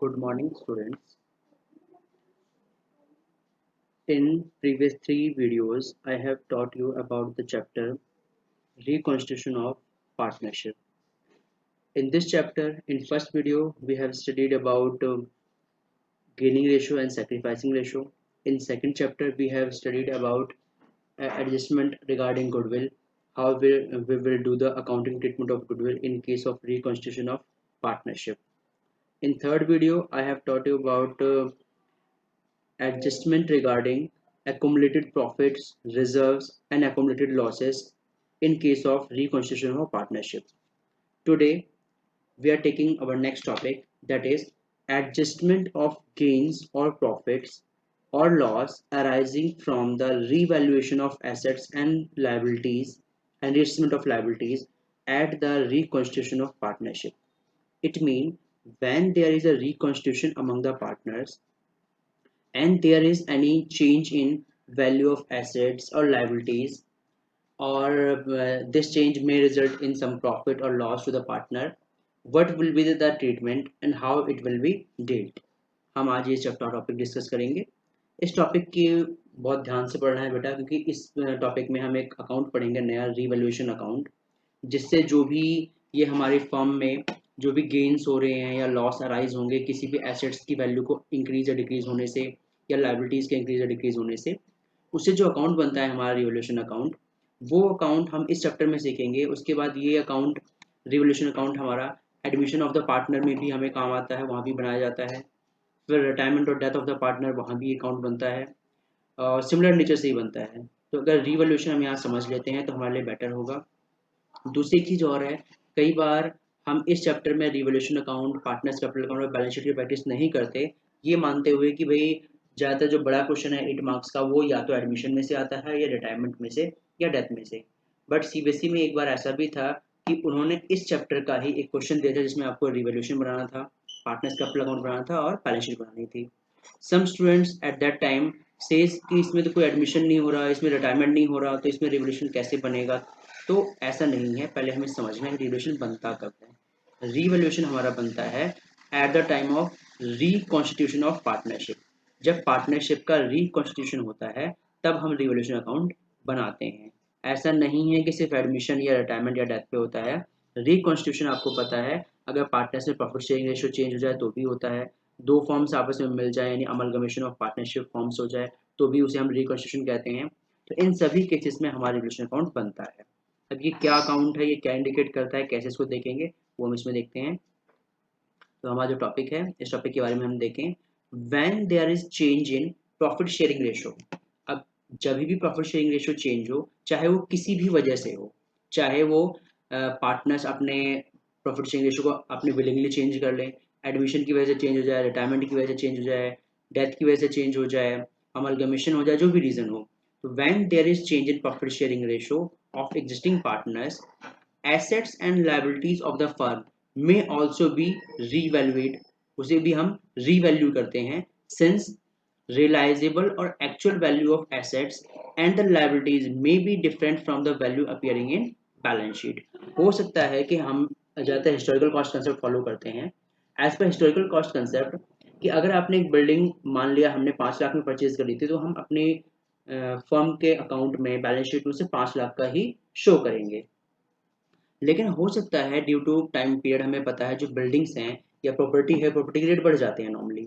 Good morning, students. In previous three videos, I have taught you about the chapter Reconstitution of Partnership. In this chapter, in first video, we have studied about gaining ratio and sacrificing ratio. In second chapter, we have studied about adjustment regarding goodwill, how we will do the accounting treatment of goodwill in case of reconstitution of partnership. In third video, I have taught you about adjustment regarding accumulated profits, reserves, and accumulated losses in case of reconstitution of a partnership. Today, we are taking our next topic, that is adjustment of gains or profits or loss arising from the revaluation of assets and liabilities and reassessment of liabilities at the reconstitution of partnership. It means when there is a reconstitution among the partners and there is any change in value of assets or liabilities, or this change may result in some profit or loss to the partner, what will be the treatment and how it will be dealt. हम आज ये chapter topic discuss करेंगे। इस topic की बहुत ध्यान से पढ़ना है बेटा, क्योंकि इस टॉपिक में हम एक अकाउंट पढ़ेंगे, नया रिवैल्यूएशन अकाउंट, जिससे जो भी ये हमारी फर्म में जो भी गेन्स हो रहे हैं या लॉस अराइज होंगे किसी भी एसेट्स की वैल्यू को इंक्रीज या डिक्रीज होने से या लाइबिलिटीज़ के इंक्रीज या डिक्रीज होने से, उससे जो अकाउंट बनता है हमारा रिवैल्यूएशन अकाउंट, वो अकाउंट हम इस चैप्टर में सीखेंगे। उसके बाद ये अकाउंट रिवैल्यूएशन अकाउंट हमारा एडमिशन ऑफ द पार्टनर में भी हमें काम आता है, वहाँ भी बनाया जाता है। फिर रिटायरमेंट और डेथ ऑफ द पार्टनर, वहाँ भी अकाउंट बनता है और सिमिलर नेचर से ही बनता है। तो अगर रिवैल्यूएशन हम यहाँ समझ लेते हैं तो हमारे लिए बेटर होगा। दूसरी चीज़ और है, कई बार हम इस चैप्टर में revaluation account, partners capital account और बैलेंस शीट की प्रैक्टिस नहीं करते, ये मानते हुए कि भाई ज़्यादातर जो बड़ा क्वेश्चन है 8 मार्क्स का, वो या तो एडमिशन में से आता है या रिटायरमेंट में से या डेथ में से। बट सीबीएसई में एक बार ऐसा भी था कि उन्होंने इस चैप्टर का ही एक क्वेश्चन दिया था जिसमें आपको रिवैल्यूएशन बनाना था, पार्टनर्स कैपिटल अकाउंट बनाना था और बैलेंस शीट बनानी थी। Some students at that time says कि इसमें तो कोई एडमिशन नहीं हो रहा, इसमें रिटायरमेंट नहीं हो रहा, तो इसमें रिवैल्यूएशन कैसे बनेगा। तो ऐसा नहीं है, पहले हमें समझना है रिवैल्यूएशन बनता कब है। रिवैल्यूएशन हमारा बनता है at the time of reconstitution of partnership. जब पार्टनरशिप का रिकॉन्स्टिट्यूशन होता है तब हम रिवैल्यूएशन अकाउंट बनाते हैं। ऐसा नहीं है कि सिर्फ एडमिशन या रिटायरमेंट या डेथ पे होता है। रिकॉन्स्टिट्यूशन आपको पता है, अगर पार्टनर्स में प्रॉफिट शेयरिंग रेशियो चेंज हो जाए तो भी होता है, दो फॉर्म्स आपस में मिल जाए यानी अमलगमेशन ऑफ पार्टनरशिप फॉर्म्स हो जाए तो भी उसे हम रिकॉन्स्टिट्यूशन कहते हैं। तो इन सभी केसेस में हमारा रिवैल्यूएशन अकाउंट बनता है। अब ये क्या अकाउंट है, ये क्या इंडिकेट करता है, कैसे इसको देखेंगे वो हम इसमें देखते हैं। तो हमारा जो टॉपिक है, इस टॉपिक के बारे में हम देखें, when there is change in profit sharing ratio. अब जब भी प्रॉफिट शेयरिंग रेशियो चेंज हो, चाहे वो किसी भी वजह से हो, चाहे वो पार्टनर्स अपने प्रॉफिट शेयरिंग रेशियो को अपने विलिंगली चेंज कर लें, एडमिशन की वजह से चेंज हो जाए, रिटायरमेंट की वजह से चेंज हो जाए, डेथ की वजह से चेंज हो जाए, अमलगमेशन हो जाए, जो भी रीजन हो, तो when there is change in profit sharing ratio of existing partners, assets and liabilities of the firm may also be revalued, उसे भी हम revalue करते हैं, since realizable or actual value of assets and the liabilities may be different from the value appearing in balance sheet। हो सकता है कि हम ज़्यादातर हिस्टोरिकल कॉस्ट कंसेप्ट फॉलो करते हैं। As per historical cost concept, कि अगर आपने एक बिल्डिंग मान लिया हमने 5 लाख में परचेज कर ली थी, तो हम अपने फर्म के अकाउंट में बैलेंस शीट में से 5 लाख का ही शो करेंगे। लेकिन हो सकता है ड्यू टू टाइम पीरियड, हमें पता है जो बिल्डिंग्स हैं या प्रॉपर्टी है, प्रॉपर्टी के रेट बढ़ जाते हैं नॉर्मली।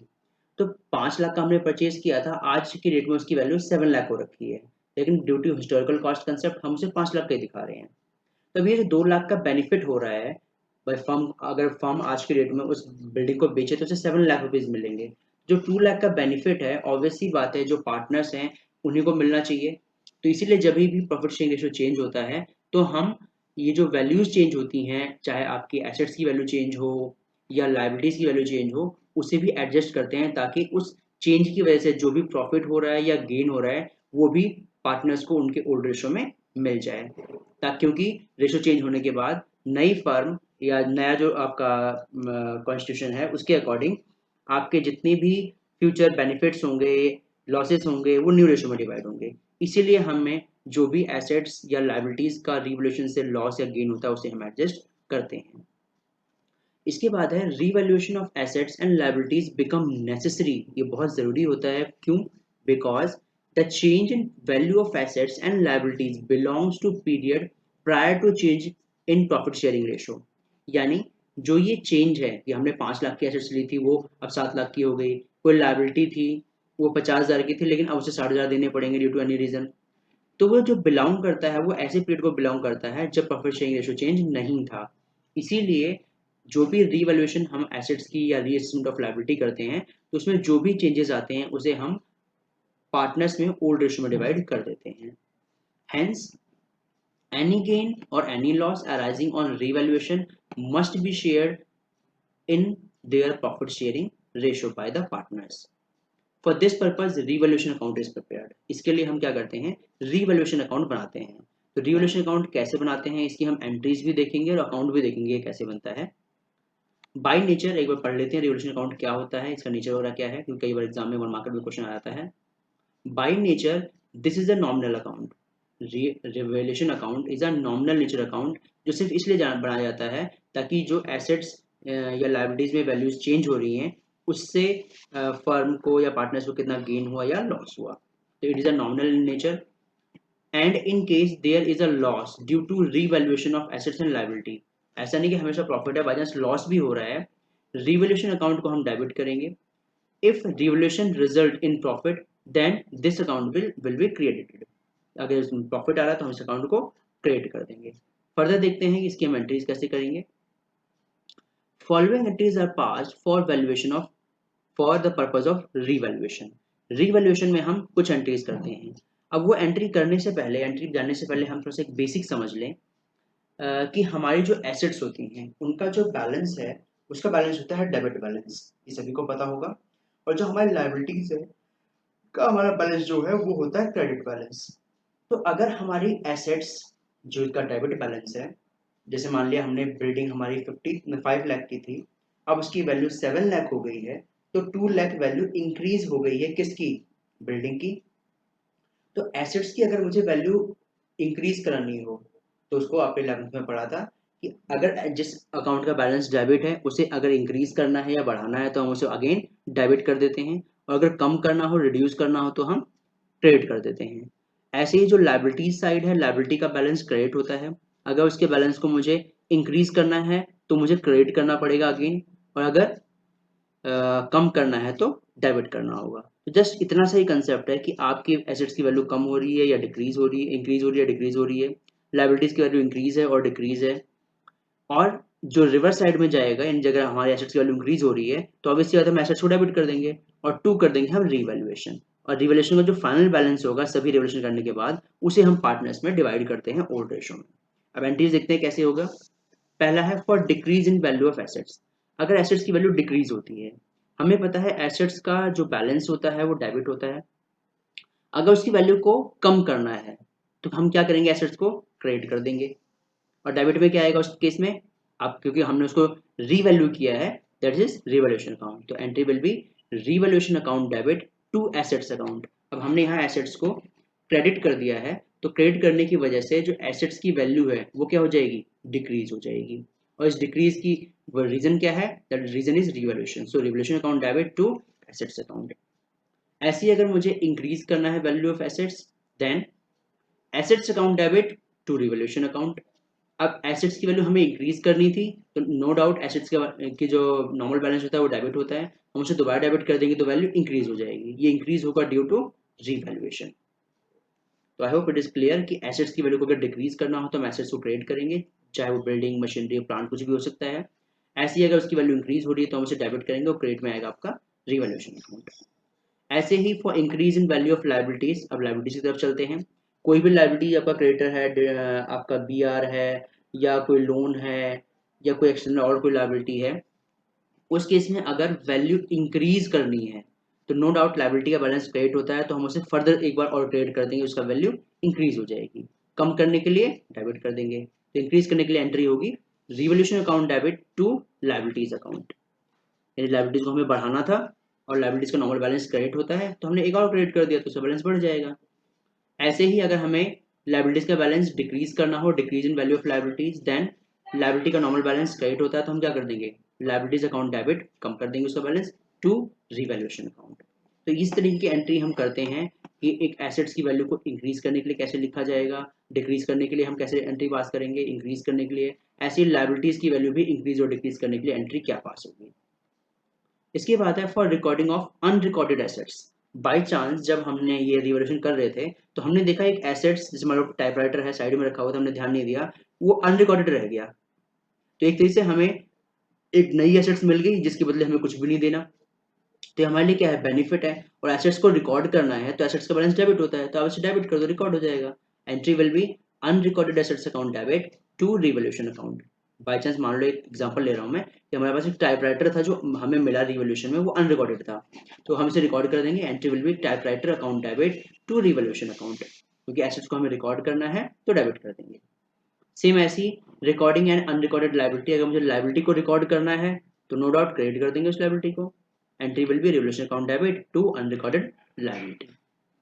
तो 5 लाख का हमने परचेज किया था, आज की डेट में उसकी वैल्यू 7 लाख हो रखी है, लेकिन due to historical cost concept हम उसे 5 लाख का ही दिखा रहे हैं। तब ये जो 2 लाख का बेनिफिट हो रहा है भाई, फर्म अगर फर्म आज के डेट में उस बिल्डिंग को बेचे तो उसे 7 लाख रुपीज मिलेंगे। जो 2 लाख का बेनिफिट है, ऑब्वियस सी बात है जो पार्टनर्स हैं उन्हीं को मिलना चाहिए। तो इसीलिए जब भी प्रॉफिट शेयरिंग रेशियो चेंज होता है तो हम ये जो वैल्यूज चेंज होती हैं, चाहे आपकी एसेट्स की वैल्यू चेंज हो या लाइबिलिटीज की वैल्यू चेंज हो, उसे भी एडजस्ट करते हैं ताकि उस चेंज की वजह से जो भी प्रॉफिट हो रहा है या गेन हो रहा है वो भी पार्टनर्स को उनके ओल्ड रेशियो में मिल जाए। ताकि क्योंकि रेशियो चेंज होने के बाद नई फर्म या नया जो आपका कॉन्स्टिट्यूशन है उसके अकॉर्डिंग आपके जितने भी फ्यूचर बेनिफिट्स होंगे, लॉसेस होंगे, वो न्यू रेशियो में डिवाइड होंगे। इसीलिए हमें जो भी एसेट्स या लाइबिलिटीज का रिवैल्यूएशन से लॉस या गेन होता है उसे हम एडजस्ट करते हैं। इसके बाद है revaluation of assets and liabilities become necessary. ये बहुत ज़रूरी होता है, क्यों? Because the change in value of assets and liabilities belongs to period prior to change in profit sharing ratio. यानी जो ये चेंज है कि हमने 5 लाख की एसेट्स ली थी वो अब 7 लाख की हो गई, कोई लायबिलिटी थी वो 50,000 की थी लेकिन अब उसे 60,000 देने पड़ेंगे ड्यू टू एनी रीजन, तो वो जो बिलोंग करता है वो ऐसे पीरियड को बिलोंग करता है जब प्रॉफिट शेयरिंग रेशो चेंज नहीं था। इसीलिए जो भी रीवैल्यूएशन हम एसेट्स की या रीअसेसमेंट ऑफ लायबिलिटी करते हैं तो उसमें जो भी चेंजेस आते हैं उसे हम पार्टनर्स में ओल्ड रेशो में डिवाइड कर देते हैं। Hence any gain or any loss arising on revaluation must be shared in their profit sharing ratio by the partners. For this purpose revaluation account is prepared. इसके लिए हम क्या करते हैं, revaluation account बनाते हैं। तो revaluation account कैसे बनाते हैं इसकी हम एंट्रीज भी देखेंगे और अकाउंट भी देखेंगे कैसे बनता है। बाय नेचर एक बार पढ़ लेते हैं रिवोल्यूशन अकाउंट क्या होता है, इसका नेचर वगैरह क्या है, क्योंकि कई बार एग्जाम में वन मार्केट में क्वेश्चन आ जाता है। By nature this is a nominal account. Revolution account is a nominal nature account जो सिर्फ इसलिए बनाया जाता है ताकि जो एसेट्स या लायबिलिटीज में वैल्यूज चेंज हो रही हैं उससे फर्म को या पार्टनर्स को कितना गेन हुआ या लॉस हुआ। तो it is a nominal in nature and in case there is a loss due to revaluation of assets and liability. ऐसा नहीं कि हमेशा प्रॉफिट है, बाई चांस लॉस भी हो रहा है, रिवैल्यूएशन अकाउंट को हम डेबिट करेंगे। If revaluation result in profit then this account will be created. अगर इसमें प्रॉफिट आ रहा है तो हम इस अकाउंट को क्रिएट कर देंगे। फर्दर देखते हैं कि इसकी हम एंट्रीज कैसे करेंगे। Following entries are passed for valuation of for the purpose of revaluation. Revaluation में हम कुछ एंट्रीज करते हैं। अब वो एंट्री करने से पहले, एंट्री जानने से पहले हम थोड़ा सा एक बेसिक समझ लें कि हमारी जो एसेट्स होती हैं उनका जो बैलेंस है उसका बैलेंस होता है डेबिट बैलेंस, ये सभी को पता होगा। और जो हमारी लायबिलिटीज है का हमारा बैलेंस जो है वो होता है क्रेडिट बैलेंस। तो अगर हमारी एसेट्स जो इसका डेबिट बैलेंस है, जैसे मान लिया हमने बिल्डिंग हमारी 5 लाख की थी, अब उसकी वैल्यू 7 लाख हो गई है, तो 2 लाख वैल्यू इंक्रीज हो गई है किसकी, बिल्डिंग की। तो एसेट्स की अगर मुझे वैल्यू इंक्रीज करानी हो तो उसको आपने 11th में पढ़ा था कि अगर जिस अकाउंट का बैलेंस डेबिट है उसे अगर इंक्रीज करना है या बढ़ाना है तो हम उसे अगेन डेबिट कर देते हैं, और अगर कम करना हो, रिड्यूस करना हो तो हम क्रेडिट कर देते हैं। ऐसे ही जो लायबिलिटी साइड है, लायबिलिटी का बैलेंस क्रेडिट होता है, अगर उसके बैलेंस को मुझे इंक्रीज करना है तो मुझे क्रेडिट करना पड़ेगा अगेन, और अगर कम करना है तो डेबिट करना होगा। तो जस्ट इतना सा ही कंसेप्ट है कि आपकी एसेट्स की वैल्यू कम हो रही है या डिक्रीज हो रही है, इंक्रीज हो रही है, डिक्रीज हो रही है, लायबिलिटीज की वैल्यू इंक्रीज है और डिक्रीज है। और जो रिवर्स साइड में जाएगा, इन जगह हमारे एसेट्स की वैल्यू इंक्रीज हो रही है तो ऑब्वियसली बात है हम एसेट्स को डेबिट कर देंगे और टू कर देंगे हम रिवैल्यूएशन। और रिवैल्यूएशन का जो फाइनल बैलेंस होगा सभी रिवैल्यूएशन करने के बाद उसे हम पार्टनर्स में डिवाइड करते हैं ओल्ड रेशो में। अब एंट्रीज देखते हैं कैसे होगा। पहला है for decrease in value of assets. अगर एसेट्स की वैल्यू डिक्रीज होती है, हमें पता है एसेट्स का जो बैलेंस होता है वो डेबिट होता है, अगर उसकी वैल्यू को कम करना है तो हम क्या करेंगे, एसेट्स को क्रेडिट कर देंगे। और डेबिट में क्या आएगा उस केस में, अब क्योंकि हमने उसको रीवैल्यू किया है दैट इज रिवैल्यूएशन अकाउंट, तो entry will be revaluation account debit to assets account. अब हमने यहाँ एसेट्स को क्रेडिट कर दिया है, तो क्रेडिट करने की वजह से जो एसेट्स की वैल्यू है वो क्या हो जाएगी, डिक्रीज हो जाएगी। और इस डिक्रीज की रीजन क्या है, that reason is revaluation, so revaluation account debit to assets account. ऐसे ही अगर मुझे इंक्रीज करना है value of assets, then assets account debit to revaluation account. अब एसेट्स की वैल्यू हमें इंक्रीज करनी थी तो नो डाउट एसेट्स की जो नॉर्मल बैलेंस होता है वो डेबिट होता है, हम उसे दोबारा डेबिट कर देंगे तो वैल्यू इंक्रीज हो जाएगी, ये इंक्रीज होगा ड्यू टू रीवैल्यूएशन। तो I hope it is clear कि एसेट्स की वैल्यू को अगर डिक्रीज करना हो तो हम एसेट्स को क्रेडिट करेंगे, चाहे वो बिल्डिंग, मशीनरी, प्लांट कुछ भी हो सकता है। ऐसे ही अगर उसकी वैल्यू इंक्रीज हो रही है तो हम उसे डेबिट करेंगे और क्रेडिट में आएगा आपका रिवैल्यूएशन अकाउंट। ऐसे ही for increase in value of liabilities, अब लायबिलिटीज की तरफ चलते हैं। कोई भी लायबिलिटी, आपका क्रेडिटर है, आपका बीआर है, या कोई लोन है, या कोई एक्सटर्नल और कोई लायबिलिटी है, उस केस में अगर वैल्यू इंक्रीज करनी है तो नो डाउट लायबिलिटी का बैलेंस क्रेडिट होता है, तो हम उसे फर्दर एक बार और क्रेडिट कर देंगे, उसका वैल्यू इंक्रीज हो जाएगी। कम करने के लिए डेबिट कर देंगे, तो इंक्रीज करने के लिए एंट्री होगी revaluation account debit to liabilities account. यानी लायबिलिटीज को हमें बढ़ाना था और लायबिलिटीज का नॉर्मल बैलेंस क्रेडिट होता है, तो हमने एक और क्रेडिट कर दिया तो उसका बैलेंस बढ़ जाएगा। ऐसे ही अगर हमें लायबिलिटीज का बैलेंस डिक्रीज करना हो, decrease in value of liabilities, then liability का नॉर्मल बैलेंस क्रेडिट होता है तो हम क्या कर देंगे, लायबिलिटीज अकाउंट डेबिट, कम कर देंगे उसका बैलेंस, टू रिवैल्यूएशन अकाउंट। तो इस तरीके की एंट्री हम करते हैं कि एक एसेट्स की वैल्यू को इंक्रीज करने के लिए कैसे लिखा जाएगा, डिक्रीज करने के लिए हम कैसे एंट्री पास करेंगे, इंक्रीज करने के लिए ऐसी लायबिलिटीज की वैल्यू भी इंक्रीज और डिक्रीज करने के लिए एंट्री क्या पास होगी। इसके बाद है for recording of unrecorded assets. By chance जब हमने ये रिवोल्यूशन कर रहे थे तो हमने देखा एक एसेट्स जिसमें हमारा टाइपराइटर है साइड में रखा हुआ था, हमने ध्यान नहीं दिया, वो अनरिकॉर्डेड रह गया। तो एक तरीके से हमें एक नई एसेट्स मिल गई जिसके बदले हमें कुछ भी नहीं देना। तो हमारे लिए क्या है, बेनिफिट है। और एसेट्स को रिकॉर्ड करना है तो एसेट्स का बैलेंस डेबिट होता है, तो आप इसे डेबिट कर दो, रिकॉर्ड हो जाएगा। Entry will B unrecorded assets account debit to revolution account. By chance मान लो, एक एग्जांपल ले रहा हूँ मैं, कि हमारे पास एक टाइपराइटर था जो हमें मिला रिवोल्यूशन में, वो अनरिकॉर्डेड था, तो हम इसे रिकॉर्ड कर देंगे। Entry will B typewriter account debit to revolution account, क्योंकि एसेट्स को हमें रिकॉर्ड करना है तो डेबिट कर देंगे। सेम ऐसी रिकॉर्डिंग एंड अनरिकॉर्डेड लायबिलिटी, अगर मुझे लायबिलिटी को रिकॉर्ड करना है तो नो डाउट क्रेडिट कर देंगे उस लायबिलिटी को। Entry will be revaluation account debit to unrecorded liability.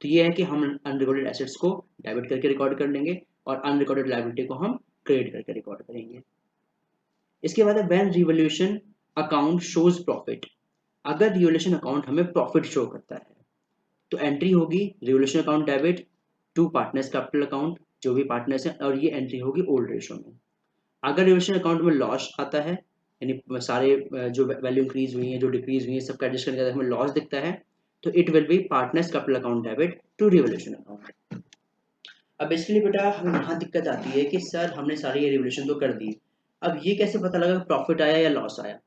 तो ये है कि हम अनरिकॉर्डेड एसेट्स को डेबिट करके रिकॉर्ड कर लेंगे और अनरिकॉर्डेड लायबिलिटी को हम क्रेडिट करके रिकॉर्ड करेंगे। इसके बाद है when revaluation account shows profit. अगर रिवोल्यूशन अकाउंट हमें प्रॉफिट शो करता है तो एंट्री होगी revaluation account debit to partners capital account, जो भी पार्टनर्स हैं, और ये एंट्री होगी ओल्ड रेशो में। अगर रिवोल्यूशन अकाउंट में लॉस आता है, यानी सारे जो वैल्यू इंक्रीज हुई है, जो डिक्रीज हुई है, सबका एडजस्ट करने के बाद हमें लॉस दिखता है, तो it will be partners capital account debit to revolution account. अब इसके लिए बेटा हमें यहाँ दिक्कत आती है कि सर हमने सारी ये रिवोल्यूशन तो कर दी, अब ये कैसे पता लगा प्रॉफिट आया या लॉस आया।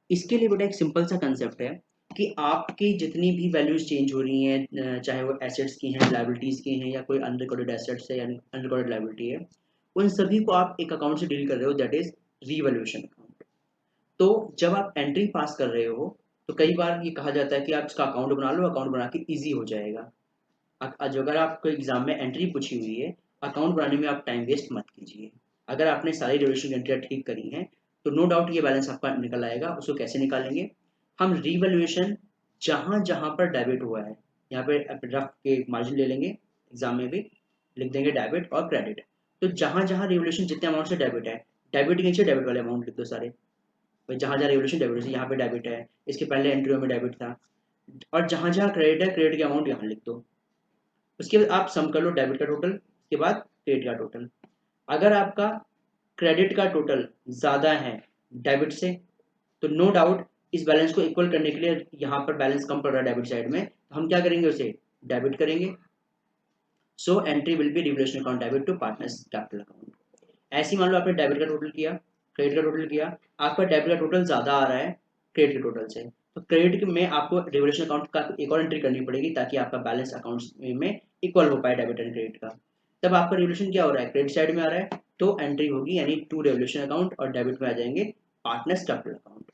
इसके लिए बेटा एक सिंपल सा कंसेप्ट है कि आपकी जितनी भी वैल्यूज चेंज हो रही हैं, चाहे वो एसेट्स की हैं, लायबिलिटीज की हैं, या कोई अनरिकॉर्डेड एसेट्स है यानी अनरिकॉर्डेड लायबिलिटी है, उन सभी को आप एक अकाउंट से डील कर रहे हो, दैट इज रिवैल्यूएशन अकाउंट। तो जब आप एंट्री पास कर रहे हो तो कई बार ये कहा जाता है कि आप इसका अकाउंट बना लो, अकाउंट बना के ईजी हो जाएगा। अगर आपको एग्जाम में एंट्री पूछी हुई है, अकाउंट बनाने में आप टाइम वेस्ट मत कीजिए। अगर आपने सारी रिवोल्यूशन एंट्रियाँ ठीक करी हैं तो नो डाउट ये बैलेंस आपका निकल आएगा। उसको कैसे निकालेंगे, हम रिवैल्यूएशन जहाँ जहाँ पर डेबिट हुआ है, यहाँ पे रफ के मार्जिन ले लेंगे, एग्जाम में भी लिख देंगे डेबिट और क्रेडिट। तो जहाँ जहाँ रिवोल्यूशन जितने अमाउंट से डेबिट है, डेबिट के नीचे डेबिट वाले अमाउंट लिख दो सारे। भाई जहाँ जहाँ रिवोल्यूशन डेबिट है, यहाँ पे डेबिट है, इसके पहले एंट्रियों में डेबिट था। और जहाँ जहाँ क्रेडिट है, क्रेडिट के अमाउंट यहाँ लिख दो। उसके बाद आप सम कर लो डेबिट का टोटल, उसके बाद क्रेडिट का टोटल। अगर आपका क्रेडिट का टोटल ज़्यादा है डेबिट से, तो नो डाउट इस बैलेंस को इक्वल करने के लिए यहाँ पर बैलेंस कम पड़ रहा है डेबिट साइड में, तो हम क्या करेंगे, उसे डेबिट करेंगे। So entry will be revaluation account debit to partners capital account. ऐसे ही मान लो आपने डेबिट का टोटल किया, क्रेडिट का टोटल किया, आपका डेबिट का टोटल ज़्यादा आ रहा है क्रेडिट के टोटल से, तो क्रेडिट में आपको रिवोल्यूशन अकाउंट का एक और एंट्री करनी पड़ेगी ताकि आपका बैलेंस अकाउंट में इक्वल हो पाए डेबिट एंड क्रेडिट का। तब आपका रिवोल्यूशन क्या हो रहा है, क्रेडिट साइड में आ रहा है, तो एंट्री होगी यानी टू रिवोल्यूशन अकाउंट, और डेबिट में आ जाएंगे पार्टनर्स कैपिटल अकाउंट।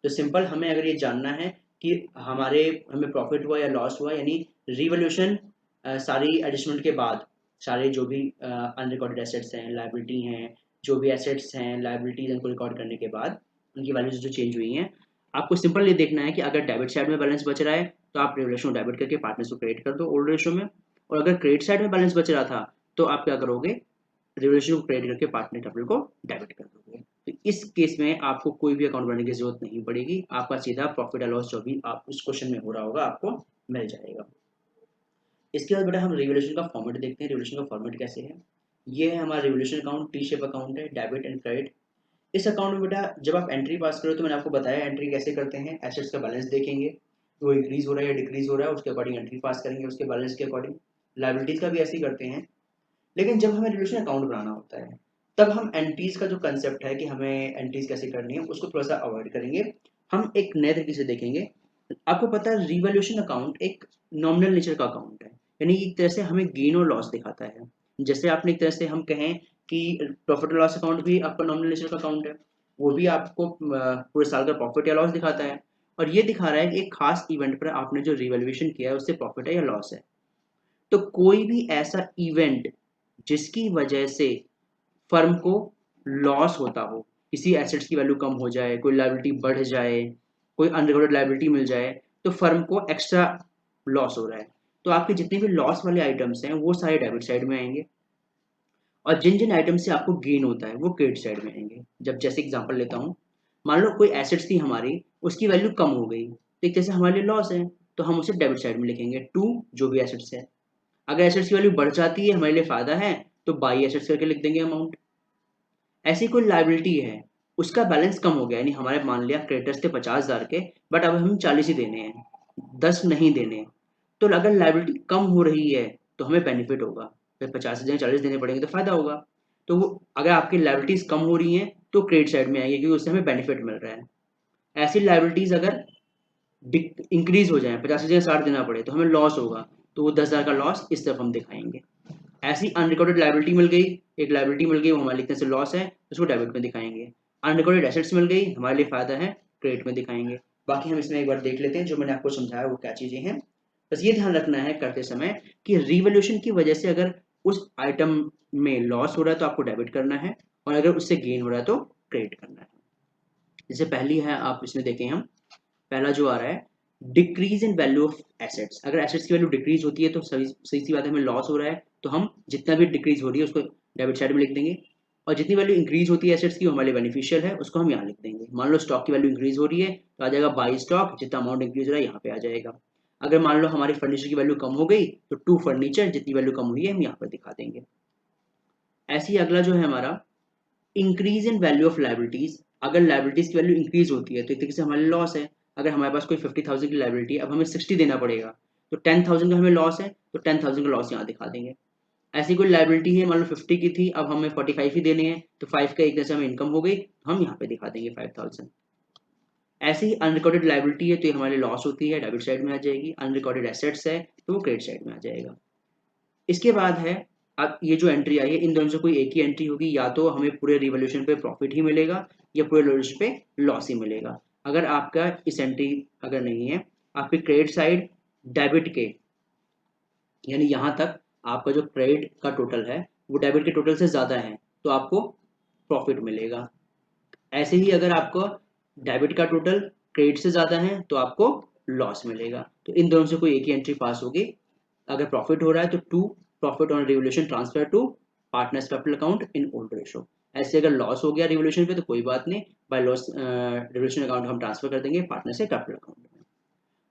तो सिंपल हमें अगर ये जानना है कि हमें प्रॉफिट हुआ या लॉस हुआ, यानी रिवोल्यूशन सारी एडजस्टमेंट के बाद, सारे जो भी अनरिकॉर्डेड एसेट्स हैं, लायबिलिटी हैं, जो भी एसेट्स हैं, लायबिलिटीज उनको रिकॉर्ड करने के बाद उनकी वैल्यूज जो चेंज हुई हैं, आपको सिंपल ये देखना है कि अगर डेबिट साइड में बैलेंस बच रहा है तो आप रिवोल्यूशन डेबिट करके पार्टनर्स को क्रेडिट कर दो ओल्ड रेशो में, और अगर क्रेडिट साइड में बैलेंस बच रहा था तो आप क्या करोगे, रिवोल्यूशन को क्रेडिट करके पार्टनर कैपिटल को डेबिट कर दोगे। तो इस केस में आपको कोई भी अकाउंट बनाने की जरूरत नहीं पड़ेगी, आपका सीधा प्रॉफिट या लॉस जो भी आप उस क्वेश्चन में हो रहा होगा आपको मिल जाएगा। इसके बाद बेटा हम रिवोल्यूशन का फॉर्मेट देखते हैं, रिवोल्यूशन का फॉर्मेट कैसे है। ये है हमारा revolution account, T shape account है, डेबिट एंड क्रेडिट। इस अकाउंट में बेटा जब आप एंट्री पास करो तो मैंने आपको बताया एंट्री कैसे करते हैं, एसेट्स का बैलेंस देखेंगे, वो इंक्रीज हो रहा है या डिक्रीज हो रहा है, उसके अकॉर्डिंग एंट्री पास करेंगे, उसके बैलेंस के अकॉर्डिंग। लायबिलिटीज का भी ऐसे ही करते हैं। लेकिन जब हमें रिवोल्यूशन अकाउंट बनाना होता है तब हम एंट्रीज का जो कंसेप्ट है कि हमें एंट्रीज कैसे करनी है, उसको थोड़ा सा अवॉइड करेंगे। हम एक नए तरीके से देखेंगे। आपको पता है रिवोल्यूशन अकाउंट एक नॉमिनल नेचर का अकाउंट है, यानी एक तरह से हमें गेन और लॉस दिखाता है। जैसे आपने एक तरह से हम कहें कि प्रॉफिट और लॉस अकाउंट भी आपका नॉमिनल नेचर का अकाउंट है, वो भी आपको पूरे साल का प्रॉफिट या लॉस दिखाता है, और ये दिखा रहा है कि एक खास इवेंट पर आपने जो रिवैल्यूएशन किया है उससे प्रॉफिट है या लॉस है। तो कोई भी ऐसा इवेंट जिसकी वजह से फर्म को लॉस होता हो, किसी एसेट्स की वैल्यू कम हो जाए, कोई लायबिलिटी बढ़ जाए, कोई अनरिकॉर्डेड लायबिलिटी मिल जाए, तो फर्म को एक्स्ट्रा लॉस हो रहा है, तो आपके जितने भी लॉस वाले आइटम्स हैं वो सारे डेबिट साइड में आएंगे, और जिन जिन आइटम से आपको गेन होता है वो क्रेडिट साइड में आएंगे। जब जैसे एग्जांपल लेता हूँ, मान लो कोई एसेट्स थी हमारी, उसकी वैल्यू कम हो गई, तो एक तरह से हमारे लिए लॉस है, तो हम उसे डेबिट साइड में लिखेंगे टू जो भी एसेट्स है। अगर एसेट्स की वैल्यू बढ़ जाती है, हमारे लिए फायदा है, तो बाई एसेट्स करके लिख देंगे अमाउंट। ऐसी कोई लाइबिलिटी है, उसका बैलेंस कम हो गया, यानी हमारे मान लिया क्रेडिटर्स थे 50,000 के, बट अब हम 40 ही देने हैं, 10 नहीं देने हैं। तो अगर लाइबिलिटी कम हो रही है तो हमें बेनिफिट होगा, फिर 50 से जगह 40 देने पड़ेंगे तो फायदा होगा। तो वो अगर आपकी लाइबिलिटीज कम हो रही हैं तो क्रेडिट साइड में आएगी, क्योंकि उससे हमें बेनिफिट मिल रहा है। ऐसी लाइबिलिटीज अगर इंक्रीज हो जाए, 50 की जगह 60 देना पड़े, तो हमें लॉस होगा, तो वो 10,000 का लॉस इस तरफ हम दिखाएंगे। ऐसी अनरिकॉर्डेड लाइबिलिटी मिल गई, एक लाइबिलिटी मिल गई, वो हमारे लिखने से लॉस है, उसको डेबिट में दिखाएंगे। अनरिकॉर्डेड एसेट्स मिल गई, हमारे लिए फायदा है, क्रेडिट में दिखाएंगे। बाकी हम इसमें एक बार देख लेते हैं जो मैंने आपको समझाया वो क्या चीजें हैं। बस ये ध्यान रखना है करते समय कि रिवोल्यूशन की वजह से अगर उस आइटम में लॉस हो रहा है तो आपको डेबिट करना है, और अगर उससे गेन हो रहा है तो क्रेडिट करना है। जैसे पहली है, आप इसमें देखें, हम पहला जो आ रहा है, decrease in value of assets. अगर एसेट्स की वैल्यू डिक्रीज होती है तो सही सही सी बात है, हमें लॉस हो रहा है, तो हम जितना भी डिक्रीज हो रही है उसको डेबिट साइड में लिख देंगे। और जितनी वैल्यू इंक्रीज होती है एसेट्स की, वो हमारे लिए बेनिफिशियल है, उसको हम यहाँ लिख देंगे। मान लो स्टॉक की वैल्यू इंक्रीज हो रही है तो आ जाएगा बाई स्टॉक, जितना अमाउंट इंक्रीज हो रहा है यहाँ पे आ जाएगा। अगर मान लो हमारी फर्नीचर की वैल्यू कम हो गई तो टू फर्नीचर, जितनी वैल्यू कम हुई है हम यहाँ पर दिखा देंगे। ऐसे ही अगला जो है हमारा, increase in value of liabilities. अगर लाइबिलिटीज की वैल्यू इंक्रीज होती है तो एक तरीके से हमारे लॉस है। अगर हमारे पास कोई 50,000 की लाइबिलिटी है, अब हमें 60 देना पड़ेगा, तो 10,000 का हमें लॉस है, तो 10,000 का लॉस यहाँ दिखा देंगे। ऐसी कोई लाइबिलिटी है, मान लो 50 की थी, अब हमें 45 ही देने हैं, तो 5 का एक जैसे हमें इनकम हो गई, तो हम यहाँ पे दिखा देंगे 5,000। ऐसी ही अनरिकॉर्डेड लाइबिलिटी है तो ये हमारे लॉस होती है, डेबिट साइड में आ जाएगी। अनरिकॉर्डेड एसेट्स है तो वो क्रेडिट साइड में आ जाएगा। इसके बाद है, अब ये जो एंट्री आई है, इन दोनों से कोई एक ही एंट्री होगी, या तो हमें पूरे रिवोल्यूशन पे प्रॉफिट ही मिलेगा या पूरे रिवोल्यूशन पे लॉस ही मिलेगा। अगर आपका इस एंट्री अगर नहीं है, आपकी क्रेडिट साइड डेबिट के, यानी यहाँ तक आपका जो क्रेडिट का टोटल है वो डेबिट के टोटल से ज़्यादा है, तो आपको प्रॉफिट मिलेगा। ऐसे ही अगर आपको डेबिट का टोटल क्रेडिट से ज़्यादा है तो आपको लॉस मिलेगा। तो इन दोनों से कोई एक ही एंट्री पास होगी। अगर प्रॉफिट हो रहा है तो to profit on revaluation transfer to partners capital account in old ratio. ऐसे अगर लॉस हो गया रिवोल्यूशन पे तो कोई बात नहीं, बाय लॉस रिवोल्यूशन अकाउंट हम ट्रांसफर कर देंगे पार्टनर से कैपिटल अकाउंट में।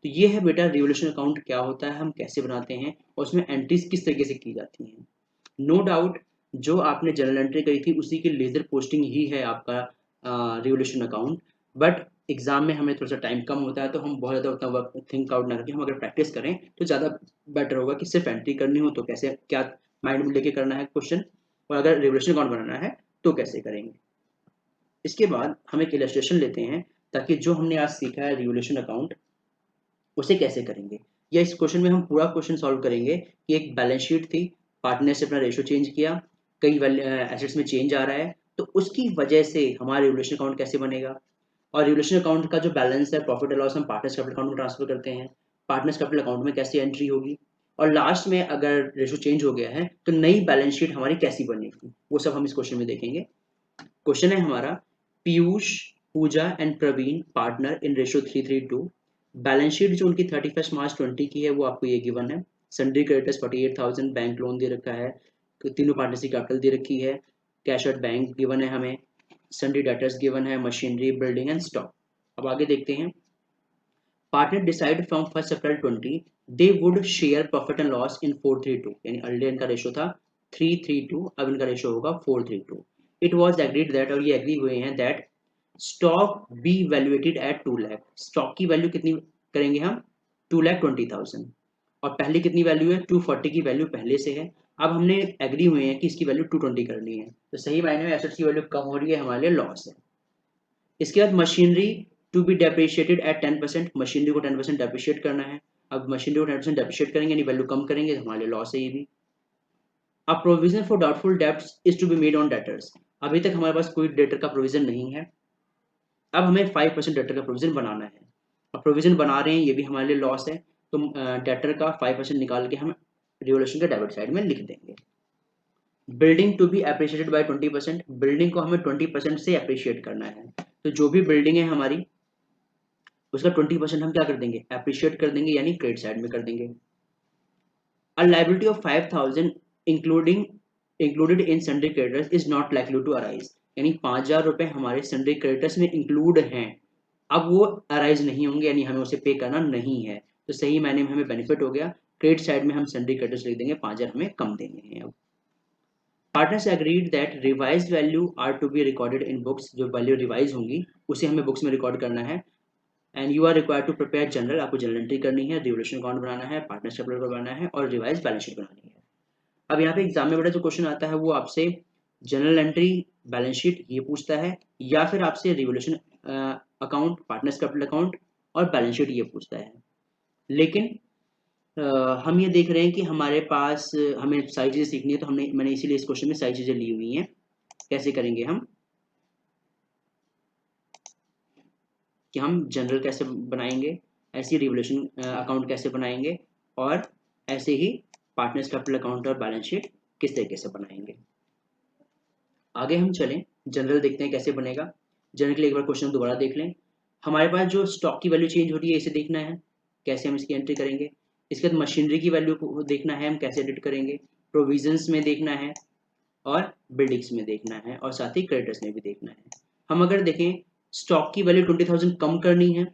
तो ये है बेटा रिवोल्यूशन अकाउंट क्या होता है, हम कैसे बनाते हैं, और उसमें एंट्रीज किस तरीके से की जाती हैं। नो डाउट जो आपने जर्नल एंट्री करी थी उसी की लेजर पोस्टिंग ही है आपका रिवोल्यूशन अकाउंट। बट एग्जाम में हमें थोड़ा सा टाइम कम होता है, तो हम बहुत ज़्यादा उतना वर्क थिंक आउट ना करके हम अगर प्रैक्टिस करें तो ज़्यादा बेटर होगा कि सिर्फ एंट्री करनी हो तो कैसे क्या माइंड में लेके करना है क्वेश्चन, और अगर रिवोल्यूशन अकाउंट बनाना है तो कैसे करेंगे। इसके बाद हम एक इलस्ट्रेशन लेते हैं, ताकि जो हमने आज सीखा है रिवोल्यूशन अकाउंट उसे कैसे करेंगे। या इस क्वेश्चन में हम पूरा क्वेश्चन सॉल्व करेंगे कि एक बैलेंस शीट थी, पार्टनर से अपना रेशो चेंज किया, कई एसेट्स में चेंज आ रहा है, तो उसकी वजह से हमारा रिवोल्यूशन अकाउंट कैसे बनेगा। और रिवोल्यूशन अकाउंट का जो बैलेंस है प्रॉफिट एंड लॉस हम पार्टनर्स कैपिटल अकाउंट में ट्रांसफर करते हैं, पार्टनर्स कैपिटल अकाउंट में कैसे एंट्री होगी, और लास्ट में अगर रेशो चेंज हो गया है तो नई बैलेंस शीट हमारी कैसी बनेगी, वो सब हम इस क्वेश्चन में देखेंगे। क्वेश्चन है हमारा, Piyush, Pooja and Praveen partner in ratio 3:3:2। Balance sheet जो उनकी 31 मार्च 20 की है वो आपको ये गिवन है। सन्ड्री क्रेडिटर्स 48,000, बैंक लोन दे रखा है, तो तीनों पार्टनर्स की कैपिटल दे रखी है, कैश एट बैंक गिवन है हमें, सन्ड्री डेटर्स गिवन है, मशीनरी, बिल्डिंग एंड स्टॉक। अब आगे देखते हैं, partner decide from 1 April 20 they would share profit and loss in 4:3:2, यानी अर्लियर इनका रेशो था 3:3:2, अब इनका रेशो होगा 4:3:2। इट वॉज एग्रीड दैट, और ये एग्री हुए हैं that stock be valuated at 2 lakh. Stock की वैल्यू कितनी करेंगे हम, 2,20,000, और पहले कितनी वैल्यू है, 240 की वैल्यू पहले से है। अब हमने एग्री हुए हैं कि इसकी वैल्यू 220 करनी है, तो सही मायने में एसेट्स की वैल्यू कम हो रही है, हमारे लिए लॉस है। इसके बाद machinery to be depreciated at 10%, machinery को 10% डेप्रिशिएट करना है। अब मशीनरी को 10% डेप्रिशिएट करेंगे यानी वैल्यू कम करेंगे तो हमारे लिए लॉस है ये भी। अब provision for doubtful debts is to be made on debtors. अभी तक हमारे पास कोई डेटर का प्रोविजन नहीं है, अब हमें 5% डेटर का प्रोविजन बनाना है। अब प्रोविजन बना रहे हैं, ये भी हमारे लिए लॉस है, तो डेटर का 5% निकाल के हम रिवोल्यूशन के डेबिट साइड में लिख देंगे। Building to be appreciated by 20%, building को हमें 20% से अप्रिशिएट करना है, तो जो भी बिल्डिंग है हमारी उसका 20% हम क्या कर देंगे, अप्रिशिएट कर देंगे, यानी क्रेडिट साइड में कर देंगे। A liability of 5,000 including included in sundry creditors is not likely to arise। यानी 5,000 रुपये हमारे सन्ड्री क्रेडिटर्स में इंक्लूड हैं, अब वो अराइज नहीं होंगे, यानी हमें उसे पे करना नहीं है। तो सही मायने में हमें बेनिफिट हो गया। क्रेडिट साइड में हम सन्ड्री क्रेडिटर्स लिख देंगे, 5,000 हमें कम देने हैं। अब partners agreed that revised value are to be recorded in books, जो वैल्यू रिवाइज होंगी उसे हमें बुक्स में रिकॉर्ड करना है। And you are required to prepare journal, आपको जनरल एंट्री करनी है, रिवोल्यूशन अकाउंट बनाना है, पार्टनर्स कैपिटल बनाना है और रिवाइज बैलेंस शीट बनानी है। अब यहाँ पे एग्जाम में बड़ा जो क्वेश्चन आता है वो आपसे जनरल एंट्री, बैलेंस शीट ये पूछता है, या फिर आपसे revolution account, partners capital account और बैलेंस शीट ये पूछता है। लेकिन हम ये देख रहे हैं कि हमारे पास हमें सारी चीज़ें सीखनी है, तो मैंने इसीलिए इस क्वेश्चन में सारी चीज़ें ली हुई हैं। कैसे करेंगे हम, कि हम जनरल कैसे बनाएंगे, ऐसे ही रिवोल्यूशन अकाउंट कैसे बनाएंगे, और ऐसे ही पार्टनर्स कैपिटल अकाउंट और बैलेंस शीट किस तरीके से बनाएंगे। आगे हम चलें, जनरल देखते हैं कैसे बनेगा। जनरल के लिए एक बार क्वेश्चन दोबारा देख लें। हमारे पास जो स्टॉक की वैल्यू चेंज हो रही है इसे देखना है, कैसे हम इसकी एंट्री करेंगे। इसके बाद मशीनरी की वैल्यू को देखना है, हम कैसे एडिट करेंगे। प्रोविजंस में देखना है और बिल्डिंग्स में देखना है, और साथ ही क्रेडिटर्स में भी देखना है। हम अगर देखें, स्टॉक की वैल्यू 20,000 कम करनी है।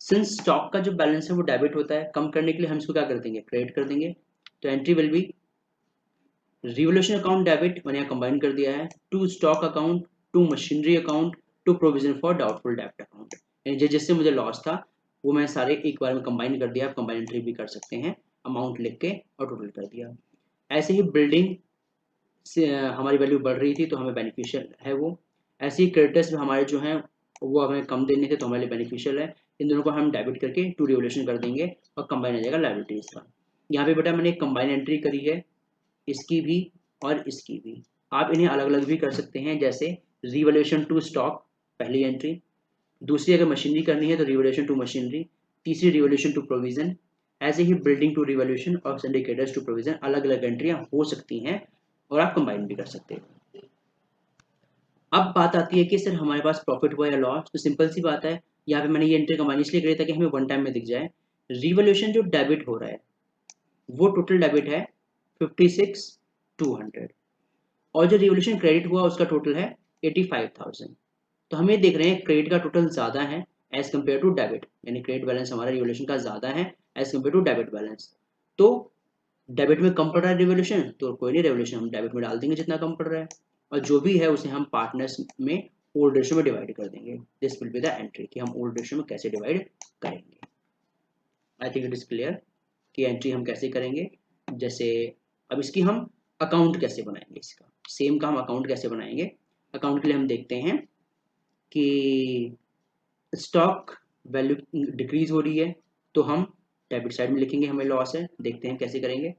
सिंस स्टॉक का जो बैलेंस है वो डेबिट होता है, कम करने के लिए हम इसको क्या कर देंगे, क्रेडिट कर देंगे। तो entry will be revaluation account debit, मैंने यहाँ कंबाइन कर दिया है, to stock account, to machinery account, to provision for doubtful डेब्ट अकाउंट। यानी जिससे मुझे लॉस था वो मैं सारे एक बार में कंबाइन कर दिया। आप कंबाइन एंट्री भी कर सकते हैं, अमाउंट लिख के और टोटल कर दिया। ऐसे ही बिल्डिंग से हमारी वैल्यू बढ़ रही थी तो हमें बेनिफिशियल है वो। ऐसे ही क्रेडिटर्स में हमारे जो हैं वो हमें कम देने थे तो हमारे लिए बेनिफिशियल है। इन दोनों को हम डेबिट करके टू रिवोल्यूशन कर देंगे और कंबाइन आ जाएगा लायबिलिटीज का। यहाँ पे बेटा मैंने कंबाइन एंट्री करी है, इसकी भी और इसकी भी। आप इन्हें अलग अलग भी कर सकते हैं, जैसे रिवोल्यूशन टू स्टॉक पहली एंट्री, दूसरी अगर मशीनरी करनी है तो रिवोल्यूशन टू मशीनरी, तीसरी रिवोल्यूशन टू प्रोविजन, ऐसे ही बिल्डिंग टू रिवोल्यूशन और सिंडिकेटर्स टू प्रोविजन, अलग अलग एंट्रियां हो सकती हैं और आप कंबाइन भी कर सकते हैं। अब बात आती है कि सर हमारे पास प्रॉफिट हुआ या लॉस, तो सिंपल सी बात है, यहाँ पे मैंने ये एंट्री कंबाइन इसलिए करी ताकि हमें वन टाइम में दिख जाए। रिवोल्यूशन जो डेबिट हो रहा है वो टोटल डेबिट है 56,200, और जो रिवोल्यूशन क्रेडिट हुआ उसका टोटल है 85,000। तो हम ये देख रहे हैं क्रेडिट का टोटल ज़्यादा है एज कम्पेयर टू डेबिट, यानी क्रेडिट बैलेंस हमारा रिवोल्यूशन का ज़्यादा है as compare to debit balance. तो डेबिट में कम पड़ रहा है रिवोल्यूशन, तो कोई नहीं, रिवोल्यूशन हम डेबिट में डाल देंगे जितना कम पड़ रहा है, और जो भी है उसे हम पार्टनर्स में ओल्ड रेशियो में डिवाइड कर देंगे। This will be the entry, कि हम ओल्ड रेशियो में कैसे डिवाइड करेंगे। आई थिंक इट इज क्लियर कि एंट्री हम कैसे करेंगे। जैसे अब इसकी हम अकाउंट कैसे बनाएंगे, इसका सेम का हम अकाउंट कैसे बनाएंगे। अकाउंट के लिए हम देखते हैं कि स्टॉक वैल्यू डिक्रीज हो रही है तो हम डेबिट साइड में लिखेंगे, हमें लॉस है। देखते हैं कैसे करेंगे।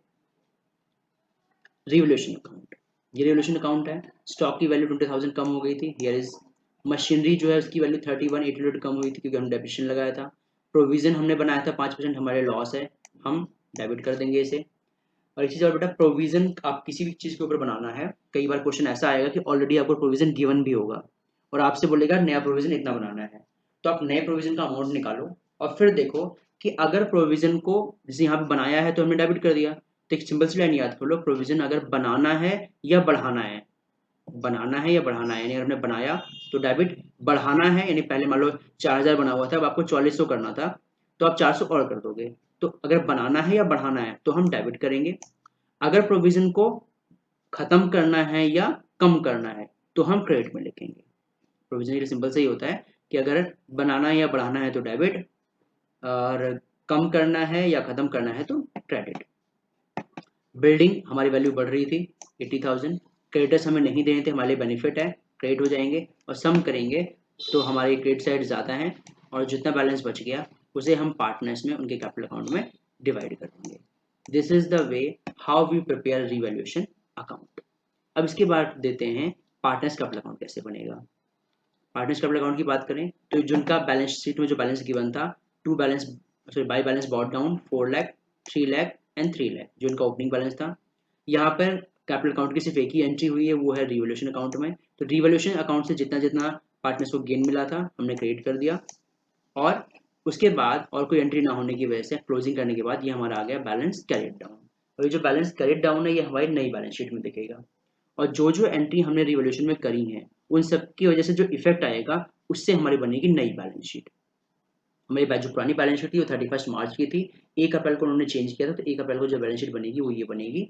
रिवोल्यूशन अकाउंट, ये रिवोल्यूशन अकाउंट है। स्टॉक की वैल्यू 20,000 कम हो गई थी, हियर इज। मशीनरी जो है उसकी वैल्यू 31,800 कम हुई थी क्योंकि हम डेबिशन लगाया था। प्रोविजन हमने बनाया था 5%, हमारे लॉस है, हम डेबिट कर देंगे इसे। और एक चीज़ और बेटा, प्रोविजन आप किसी भी चीज़ के ऊपर बनाना है, कई बार क्वेश्चन ऐसा आएगा कि ऑलरेडी आपको प्रोविजन गिवन भी होगा और आपसे बोलेगा नया प्रोविजन इतना बनाना है, तो आप नए प्रोविजन का अमाउंट निकालो और फिर देखो कि अगर प्रोविजन को जैसे यहाँ पे बनाया है तो हमने डेबिट कर दिया, तो एक सिंपल सी लाइन याद कर लो, प्रोविजन अगर बनाना है या बढ़ाना है, बनाना है या बढ़ाना है, यानी अगर हमने बनाया तो डेबिट, बढ़ाना है यानी पहले मान लो 4,000 बना हुआ था, अब आपको 4,400 करना था तो आप 400 और कर दोगे। तो अगर बनाना है या बढ़ाना है तो हम डेबिट करेंगे, अगर प्रोविजन को खत्म करना है या कम करना है तो हम क्रेडिट में लिखेंगे। प्रोविजन के सिंपल से ही होता है कि अगर बनाना है या बढ़ाना है तो डेबिट, और कम करना है या खत्म करना है तो क्रेडिट। बिल्डिंग हमारी वैल्यू बढ़ रही थी 80,000, क्रेडिटर्स हमें नहीं देने थे, हमारे लिए बेनिफिट है, क्रेडिट हो जाएंगे और सम करेंगे तो हमारी क्रेडिट साइड ज़्यादा है और जितना बैलेंस बच गया उसे हम पार्टनर्स में उनके कैपिटल अकाउंट में डिवाइड कर देंगे। This is the way how we prepare revaluation account. अब इसके बाद देते हैं पार्टनर्स कैपिटल अकाउंट कैसे बनेगा। पार्टनर्स कैपिटल अकाउंट की बात करें तो जिनका बैलेंस शीट में जो बैलेंस गिवन था, to balance sorry by balance brought down 4 lakh, 3 lakh and 3 lakh, जो इनका ओपनिंग बैलेंस था। यहाँ पर कैपिटल अकाउंट की सिर्फ एक ही एंट्री हुई है, वो है रिवोल्यूशन अकाउंट में। तो रिवोल्यूशन अकाउंट से जितना जितना पार्टनर्स को गेन मिला था हमने क्रेडिट कर दिया, और उसके बाद और कोई एंट्री ना होने की वजह से क्लोजिंग करने के बाद ये हमारा आ गया बैलेंस कैरिड डाउन। और ये जो बैलेंस कैरिड डाउन है ये हमारी नई बैलेंस शीट में दिखेगा, और जो जो एंट्री हमने रिवोल्यूशन में करी है उन सब की वजह से जो इफेक्ट आएगा उससे हमारी बनेगी नई बैलेंस शीट। हमारी जो पुरानी बैलेंस शीट थी वो 31 मार्च की थी, 1 अप्रैल को उन्होंने चेंज किया था, तो 1 अप्रैल को जो बैलेंस शीट बनेगी वो ये बनेगी।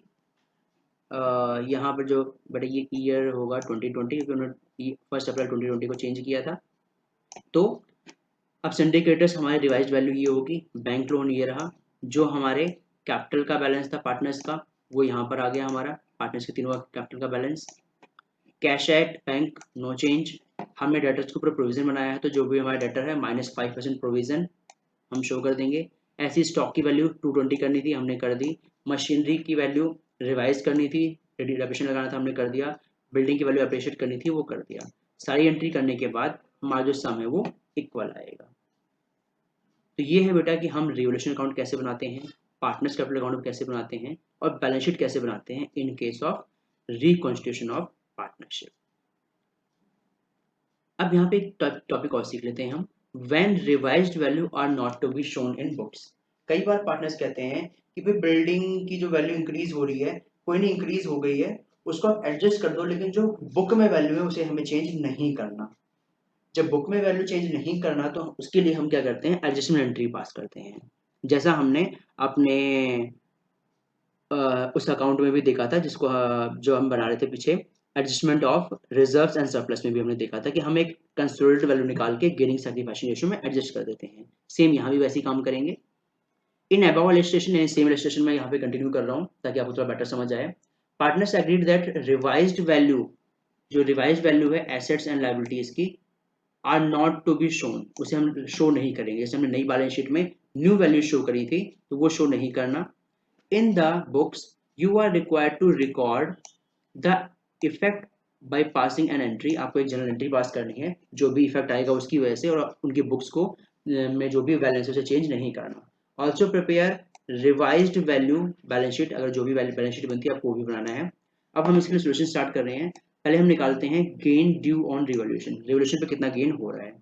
यहाँ पर जो बड़ा ये ईयर होगा 2020, क्योंकि उन्होंने 1 अप्रैल 2020 को चेंज किया था। तो अब सिंडिकेटर्स हमारे रिवाइज्ड वैल्यू ये होगी, बैंक लोन ये रहा, जो हमारे कैपिटल का बैलेंस था पार्टनर्स का वो यहाँ पर आ गया, हमारा पार्टनर्स के तीनों कैपिटल का balance. Cash at bank no change, हमने डेटर्स के ऊपर प्रोविजन बनाया है, तो जो भी हमारा डेटर है -5% प्रोविजन हम शो कर देंगे। ऐसी स्टॉक की वैल्यू 220 करनी थी, हमने कर दी। मशीनरी की वैल्यू रिवाइज करनी थी, डेप्रिसिएशन लगाना था, हमने कर दिया। बिल्डिंग की वैल्यू अप्रिशिएट करनी थी, वो कर दिया। सारी एंट्री करने के बाद हमारा जो सम है वो इक्वल आएगा। तो ये है बेटा कि हम रिवोल्यूशन अकाउंट कैसे बनाते हैं, पार्टनर्स कैपिटल अकाउंट कैसे बनाते हैं, और बैलेंस शीट कैसे बनाते हैं in case of reconstitution of partnership. अब यहाँ पे एक टॉपिक और सीख लेते हैं हम, when revised value are not to be shown in books. कई बार पार्टनर्स कहते हैं कि भाई बिल्डिंग की जो वैल्यू इंक्रीज हो रही है, कोई नहीं इंक्रीज हो गई है, उसको आप एडजस्ट कर दो, लेकिन जो बुक में वैल्यू है उसे हमें चेंज नहीं करना। जब बुक में वैल्यू चेंज नहीं करना तो उसके लिए हम क्या करते हैं, एडजस्टमेंट एंट्री पास करते हैं, जैसा हमने अपने उस अकाउंट में भी देखा था, जिसको जो हम बना रहे थे पीछे, adjustment of reserves and surplus में भी हमने देखा था कि हम एक कंसोलिडेटेड वैल्यू निकाल के गेनिंग सैक्रिफाइसिंग रेशियो में एडजस्ट कर देते हैं। सेम यहाँ भी वैसे ही काम करेंगे। इन अबव इलस्ट्रेशन यानी सेम इलस्ट्रेशन में यहाँ पे कंटिन्यू कर रहा हूँ ताकि आपको थोड़ा बेटर समझ आए। Partners agreed that revised value, जो रिवाइज्ड वैल्यू है एसेट्स एंड लायबिलिटीज की, are not to be shown, उसे हम शो नहीं करेंगे। जैसे हमने नई बैलेंस शीट में न्यू वैल्यू शो करी थी तो वो शो नहीं करना। In the books, you are required to record the effect by passing an entry। आपको एक जनरल एंट्री पास करनी है, जो भी इफेक्ट आएगा उसकी वजह से, और उनकी बुक्स को में जो भी बैलेंस है उसे चेंज नहीं करना। Also prepare revised value balance sheet, अगर जो भी बैलेंस शीट बनती है आपको वो भी बनाना है। अब हम इसके लिए सोल्यूशन स्टार्ट कर रहे हैं। पहले हम निकालते हैं gain due on revolution, revolution पे कितना गेन हो रहा है।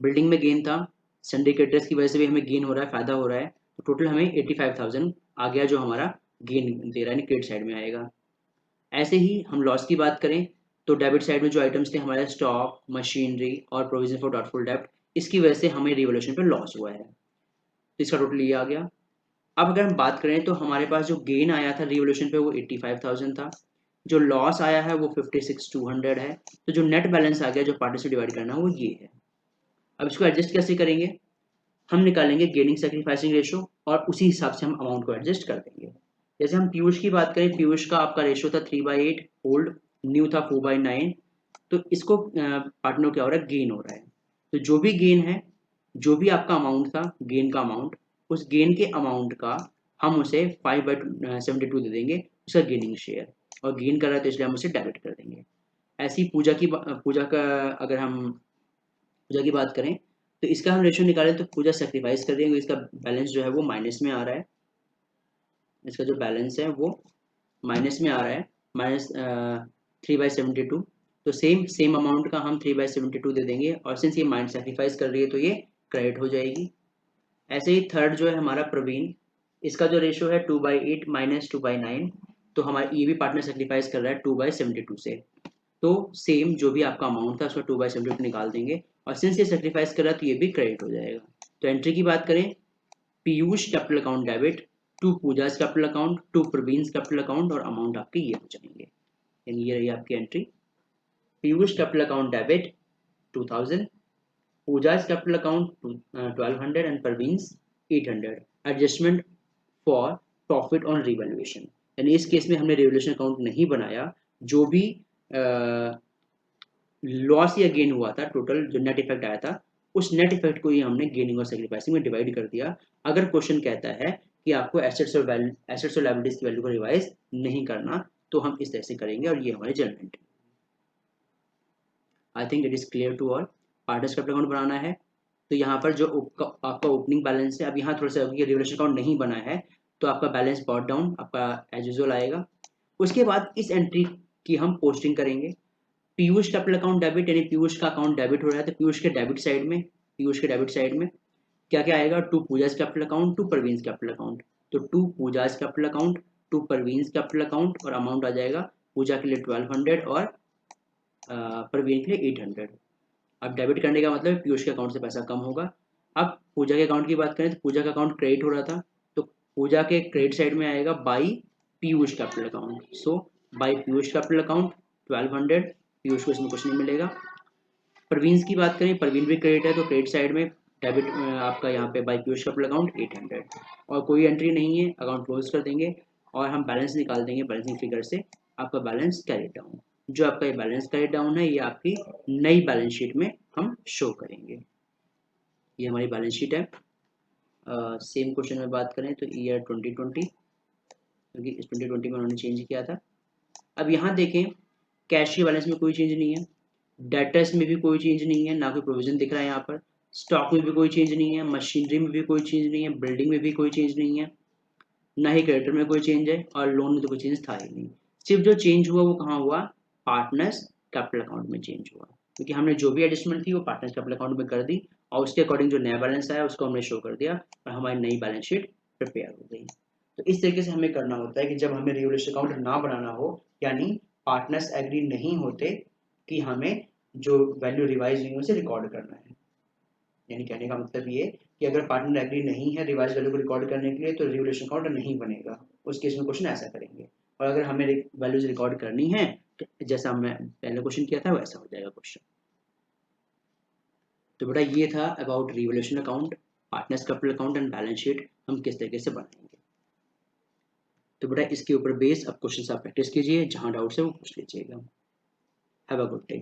बिल्डिंग में गेन था, सिंडिकेटर्स की वजह से भी हमें गेन हो रहा है, फायदा हो रहा है, तो टोटल हमें 85,000 आ गया, जो हमारा गेन दे रहा है, क्रेडिट साइड में आएगा। ऐसे ही हम लॉस की बात करें तो डेबिट साइड में जो आइटम्स थे हमारे स्टॉक, मशीनरी और प्रोविजन फॉर डॉटफुल डेब्ट, इसकी वजह से हमें रिवोल्यूशन पे लॉस हुआ है, तो इसका टोटल ये आ गया। अब अगर हम बात करें तो हमारे पास जो गेन आया था रिवोल्यूशन पे वो 85,000 था, जो लॉस आया है वो 56,200 है, तो जो नेट बैलेंस आ गया जो पार्टनर से डिवाइड करना वो ये है। अब इसको एडजस्ट कैसे करेंगे, हम निकालेंगे गेनिंग सैक्रिफाइसिंग रेशो और उसी हिसाब से हम अमाउंट को एडजस्ट कर देंगे। जैसे हम पीयूष की बात करें, पीयूष का आपका रेशो था 3/8 होल्ड, न्यू था 4/9, तो इसको पार्टनर क्या हो रहा है, गेन हो रहा है। तो जो भी गेन है, जो भी आपका अमाउंट था गेन का अमाउंट, उस गेन के अमाउंट का हम उसे 5/72 दे देंगे, उसका गेनिंग शेयर, और गेन कर रहा है तो इसलिए हम उसे डेबिट कर देंगे। ऐसी पूजा का अगर हम पूजा की बात करें तो इसका हम रेशियो निकालें तो पूजा सेक्रीफाइस कर देंगे, इसका बैलेंस जो है वो माइनस में आ रहा है, इसका जो बैलेंस है वो माइनस में आ रहा है, -3/72। तो सेम अमाउंट का हम 3/72 दे देंगे, और सिंस ये माइंड सेक्रीफाइस कर रही है तो ये क्रेडिट हो जाएगी। ऐसे ही थर्ड जो है हमारा प्रवीण, इसका जो रेशियो है 2/8 -2/9, तो हमारा ये भी पार्टनर सेक्रीफाइस कर रहा है 2/72 से, तो सेम जो भी आपका अमाउंट था उसका 2/72 निकाल देंगे, और सिंस ये सेक्रीफाइस कर रहा है तो ये भी क्रेडिट हो जाएगा। तो एंट्री की बात करें, Piyush capital account debit, to Pooja's capital account, to Praveen capital account, और अमाउंट आपके ये हो जाएंगे। यानी ये रही आपकी entry, Piyush capital account debit 2000, Pooja's capital account 1200 and Praveen 800। Adjustment for profit on revaluation, यानी इस केस में हमने रिवैल्यूएशन अकाउंट नहीं बनाया, जो भी लॉस या गेन हुआ था, टोटल जो नेट इफेक्ट आया था, उस नेट इफेक्ट को ही हमने गेनिंग और सैक्रिफाइसिंग में डिवाइड कर दिया। अगर क्वेश्चन कहता है कि आपको एसेट्स और लायबिलिटीज की वैल्यू को रिवाइज नहीं करना, तो हम इस तरह से करेंगे, और ये हमारी general entry. I think it is clear to all. Partners capital account बनाना है तो यहाँ पर जो आपका ओपनिंग बैलेंस है, अब यहाँ थोड़ा सा रिवैल्यूएशन अकाउंट नहीं बना है तो आपका बैलेंस बॉट डाउन आपका एज यूजुअल आएगा। उसके बाद इस एंट्री की हम पोस्टिंग करेंगे। पीयूष कैपिटल अकाउंट डेबिट, यानी पीयूष का अकाउंट डेबिट हो रहा है, तो पीयूष के डेबिट साइड में क्या क्या आएगा, to Pooja's capital account, to Praveen capital account, तो to Pooja's capital account, to Praveen capital account, और अमाउंट आ जाएगा पूजा के लिए 1200 और प्रवीण के लिए 800। अब डेबिट करने का मतलब पीयूष के अकाउंट से पैसा कम होगा। अब पूजा के अकाउंट की बात करें तो पूजा का अकाउंट क्रेडिट हो रहा था, तो पूजा के क्रेडिट साइड में आएगा by Piyush capital account. So by Piyush capital account 1200, Piyush को इसमें कुछ नहीं मिलेगा। प्रवीण की बात करें, प्रवीण भी क्रेडिट है तो क्रेडिट साइड में डेबिट आपका यहाँ पे बाई पीयूष कैपिटल अकाउंट 800, और कोई एंट्री नहीं है, अकाउंट क्लोज कर देंगे और हम बैलेंस निकाल देंगे बैलेंसिंग फिगर से, आपका बैलेंस कैरी डाउन। जो आपका ये बैलेंस कैरी डाउन है ये आपकी नई बैलेंस शीट में हम शो करेंगे। ये हमारी बैलेंस शीट है। सेम क्वेश्चन में बात करें तो ईयर 2020, क्योंकि इस 2020 में उन्होंने चेंज किया था। अब यहाँ देखें, कैश की बैलेंस में कोई चेंज नहीं है, डेटर्स में भी कोई चेंज नहीं है, ना कोई प्रोविजन दिख रहा है यहाँ पर, स्टॉक में भी कोई चेंज नहीं है, मशीनरी में भी कोई चेंज नहीं है, बिल्डिंग में भी कोई चेंज नहीं है, ना ही क्रेडिटर में कोई चेंज है, और लोन में तो कोई चेंज था ही नहीं। सिर्फ जो चेंज हुआ वो कहाँ हुआ, पार्टनर्स कैपिटल अकाउंट में चेंज हुआ, क्योंकि हमने जो भी एडजस्टमेंट थी वो पार्टनर्स कैपिटल अकाउंट में कर दी और उसके अकॉर्डिंग जो नया बैलेंस आया उसको हमने शो कर दिया और हमारी नई बैलेंस शीट प्रिपेयर हो गई। तो इस तरीके से हमें करना होता है कि जब हमें रिवोल्यूशन अकाउंट ना बनाना हो, यानी पार्टनर्स एग्री नहीं होते कि हमें जो वैल्यू रिवाइज हुई है उसे रिकॉर्ड करना है। यानी कहने का मतलब ये कि अगर पार्टनर एग्री नहीं है रिवाइज वैल्यू को रिकॉर्ड करने के लिए तो रिवोल्यूशन अकाउंट नहीं बनेगा। उस केस में क्वेश्चन ऐसा करेंगे, और अगर हमें वैल्यूज रिकॉर्ड करनी है जैसा हमने पहले क्वेश्चन किया था वैसा हो जाएगा क्वेश्चन। तो बेटा ये था about revolution account, partners capital account and balance sheet हम किस तरीके से बनाएंगे। तो बेटा इसके ऊपर बेस अब क्वेश्चन आप प्रैक्टिस कीजिए, जहां डाउट्स है वो पूछ लीजिएगा। Have a good day.